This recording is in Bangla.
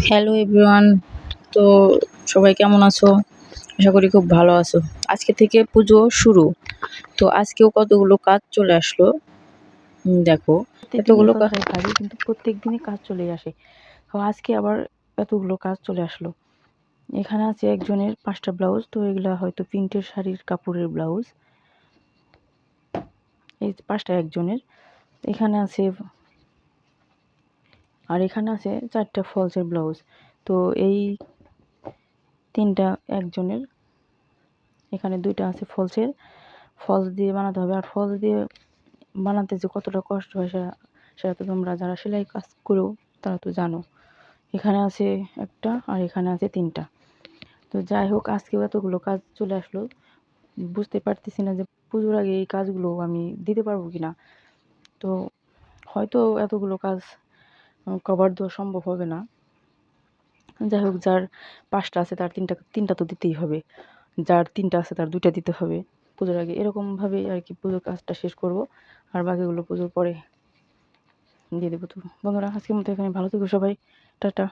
Hello everyone. তো সবাই কেমন আছো? আশা করি খুব ভালো আছো। আজকে থেকে পুজো শুরু। তো আজকেও কতগুলো কাজ চলে আসলো। দেখো প্রত্যেকদিন এই এতগুলো কথাটাই ভাবি, কিন্তু প্রত্যেকদিনই কাজ চলেই আসে। তো আজকে আবার এতগুলো কাজ চলে আসলো। এখানে আছে একজনের 5টা ব্লাউজ, তো এগুলা হয়তো প্রিন্টের শাড়ির কাপড়ের ব্লাউজ। এই 5টা একজনের। এখানে আছে আর এখানে আছে 4টা ফলসের ব্লাউজ। তো এই 3টা একজনের। এখানে 2টা আছে ফলসের, ফলস দিয়ে বানাতে হবে। আর ফলস দিয়ে বানাতে যে কতটা কষ্ট হয় সেটা সেটা তো তোমরা যারা সেলাই কাজ করো তারা তো জানো। এখানে আছে একটা আর এখানে আছে 3টা। তো যাই হোক, আজকেও এতগুলো কাজ চলে আসলো। বুঝতে পারতেছি না যে পুজোর আগে এই কাজগুলো আমি দিতে পারবো কিনা। তো হয়তো এতগুলো কাজ কভার দেওয়া সম্ভব হবে না। যাই হোক, যার 5টা আছে তার 3টা তো দিতেই হবে, যার 3টা আছে তার 2টা দিতে হবে পুজোর আগে। এরকমভাবেই আর কি পুজোর কাজটা শেষ করব, আর বাকিগুলো পুজোর পরে দিয়ে দেবো। তো বন্ধুরা, আজকের মতো এখানে, ভালো থেকো সবাই, টাটা।